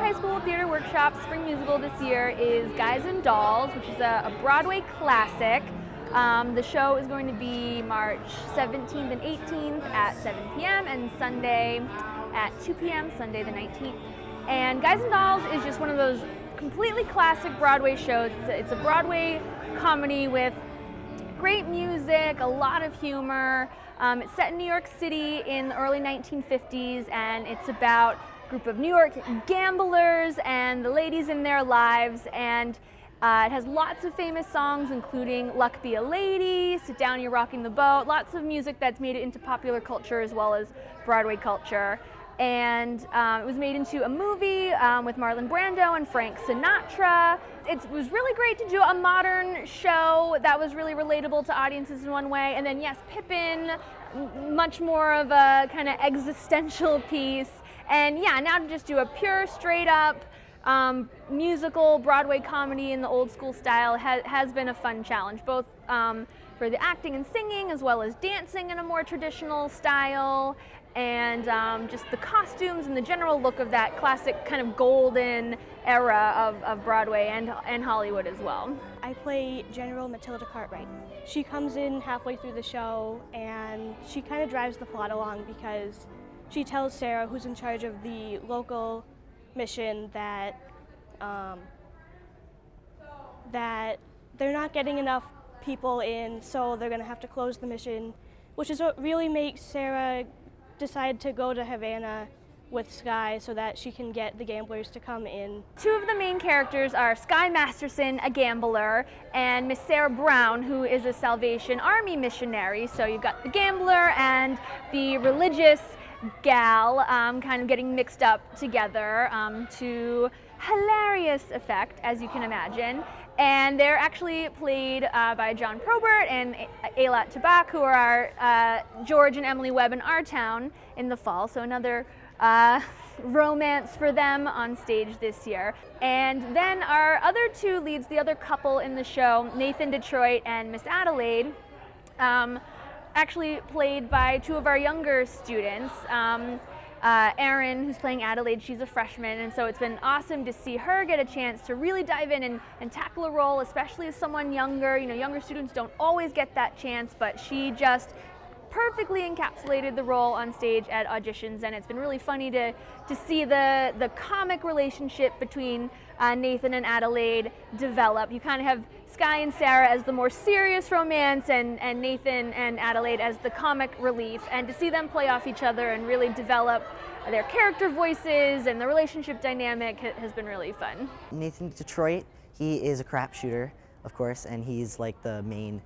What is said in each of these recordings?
High School Theater Workshop's spring musical this year is Guys and Dolls, which is a Broadway classic. The show is going to be March 17th and 18th at 7 p.m. and Sunday at 2 p.m., Sunday the 19th. And Guys and Dolls is just one of those completely classic Broadway shows. It's a Broadway comedy with great music, a lot of humor. It's set in New York City in the early 1950s, and it's about a group of New York gamblers and the ladies in their lives. And it has lots of famous songs, including Luck Be a Lady, Sit Down, You're Rocking the Boat, lots of music that's made it into popular culture as well as Broadway culture. And it was made into a movie with Marlon Brando and Frank Sinatra. It was really great to do a modern show that was really relatable to audiences in one way. And then yes, Pippin, much more of a kind of existential piece. And yeah, now to just do a pure, straight up musical Broadway comedy in the old school style has been a fun challenge, both for the acting and singing as well as dancing in a more traditional style. And just the costumes and the general look of that classic kind of golden era of Broadway and Hollywood as well. I play General Matilda Cartwright. She comes in halfway through the show and she kind of drives the plot along because she tells Sarah, who's in charge of the local mission, that that they're not getting enough people in, so they're going to have to close the mission, which is what really makes Sarah decide to go to Havana with Sky so that she can get the gamblers to come in. Two of the main characters are Sky Masterson, a gambler, and Miss Sarah Brown, who is a Salvation Army missionary. So you've got the gambler and the religious gal kind of getting mixed up together to hilarious effect, as you can imagine. And they're actually played by John Probert and Eilat Tabak, who are George and Emily Webb in Our Town in the fall. So another romance for them on stage this year. And then our other two leads, the other couple in the show, Nathan Detroit and Miss Adelaide, actually played by two of our younger students. Erin, who's playing Adelaide, she's a freshman, and so it's been awesome to see her get a chance to really dive in and tackle a role, especially as someone younger. You know, younger students don't always get that chance, but she just perfectly encapsulated the role on stage at auditions, and it's been really funny to see the comic relationship between Nathan and Adelaide develop. You kind of have Sky and Sarah as the more serious romance and Nathan and Adelaide as the comic relief, and to see them play off each other and really develop their character voices and the relationship dynamic has been really fun. Nathan Detroit, he is a crap shooter, of course, and he's like the main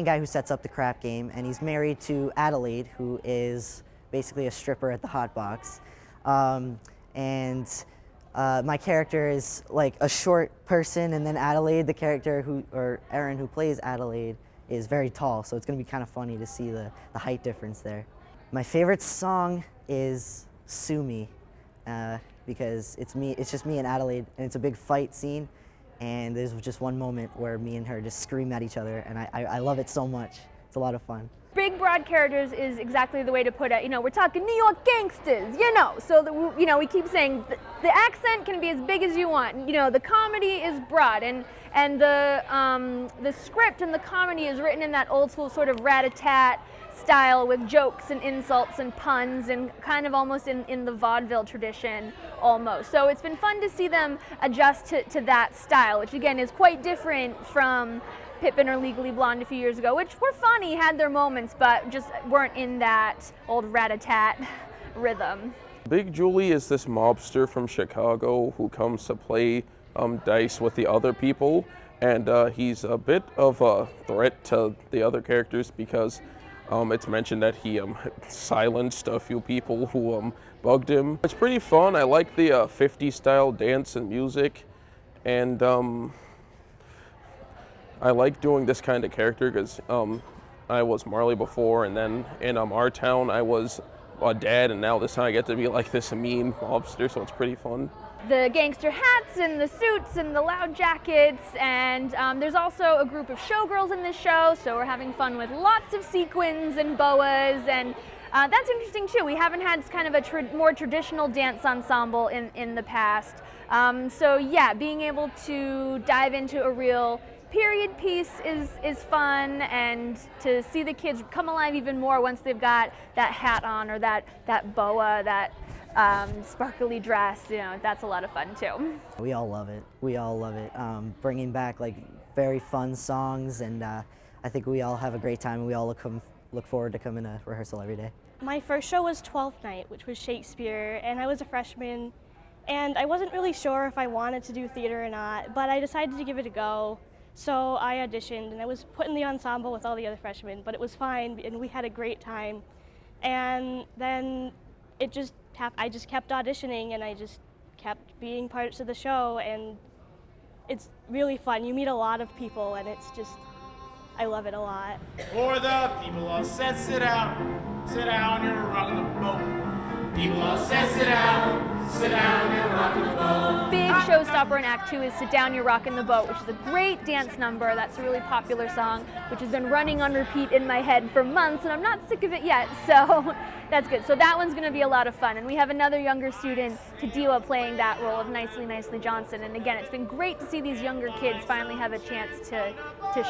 guy who sets up the crap game, and he's married to Adelaide, who is basically a stripper at the Hot Box. My character is like a short person, and then Adelaide, the character Erin, who plays Adelaide, is very tall, so it's gonna be kind of funny to see the height difference there. My favorite song is Sue Me, because it's just me and Adelaide, and it's a big fight scene, and there's just one moment where me and her just scream at each other, and I love it so much. It's a lot of fun. Big, broad characters is exactly the way to put it. You know, we're talking New York gangsters, you know, so we keep saying the accent can be as big as you want. You know, the comedy is broad, and the script and the comedy is written in that old school sort of rat-a-tat style with jokes and insults and puns and kind of almost in the vaudeville tradition almost. So it's been fun to see them adjust to that style, which again is quite different from Pippin or Legally Blonde a few years ago, which were funny, had their moments, but just weren't in that old rat-a-tat rhythm. Big Julie is this mobster from Chicago who comes to play dice with the other people, and he's a bit of a threat to the other characters because it's mentioned that he silenced a few people who bugged him. It's pretty fun. I like the 50s style dance and music, and I like doing this kind of character because I was Marley before, and then in Our Town I was a dad, and now this time I get to be like this mean mobster, so it's pretty fun. The gangster hats and the suits and the loud jackets, and there's also a group of showgirls in this show, so we're having fun with lots of sequins and boas and That's interesting too. We haven't had kind of a more traditional dance ensemble in the past. So yeah, being able to dive into a real period piece is fun, and to see the kids come alive even more once they've got that hat on, or that boa, that sparkly dress, that's a lot of fun too. We all love it. We all love it. Bringing back like very fun songs, and I think we all have a great time, and we all look forward to coming to rehearsal every day. My first show was 12th Night, which was Shakespeare, and I was a freshman, and I wasn't really sure if I wanted to do theater or not, but I decided to give it a go. So I auditioned, and I was put in the ensemble with all the other freshmen, but it was fine, and we had a great time. And then I just kept auditioning, and I just kept being parts of the show, and it's really fun. You meet a lot of people, and I love it a lot. For the people all said sit down, you're rocking the boat. People all said sit down, you're rocking the boat. Big showstopper in Act 2 is Sit Down, You're Rockin' the Boat, which is a great dance number. That's a really popular song, which has been running on repeat in my head for months, and I'm not sick of it yet, so that's good. So that one's gonna be a lot of fun, and we have another younger student, Tadiwa, playing that role of Nicely Johnson, and again, it's been great to see these younger kids finally have a chance to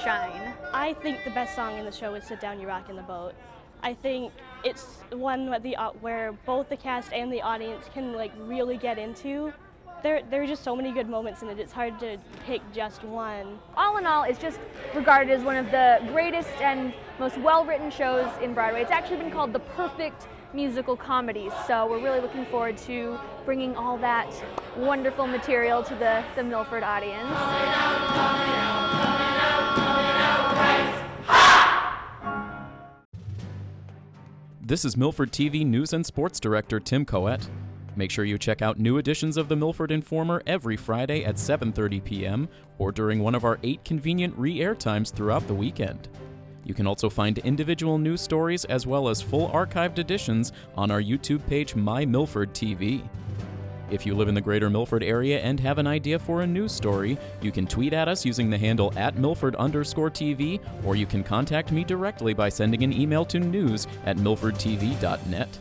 shine. I think the best song in the show is Sit Down, You're Rockin' the Boat. I think it's one where both the cast and the audience can really get into. There are just so many good moments in it, it's hard to pick just one. All in all, it's just regarded as one of the greatest and most well-written shows in Broadway. It's actually been called the perfect musical comedy, so we're really looking forward to bringing all that wonderful material to the Milford audience. This is Milford TV News and Sports Director Tim Coet. Make sure you check out new editions of the Milford Informer every Friday at 7:30 p.m. or during one of our 8 convenient re-air times throughout the weekend. You can also find individual news stories as well as full archived editions on our YouTube page My Milford TV. If you live in the greater Milford area and have an idea for a news story, you can tweet at us using the handle @Milford_TV, or you can contact me directly by sending an email to news@milfordtv.net.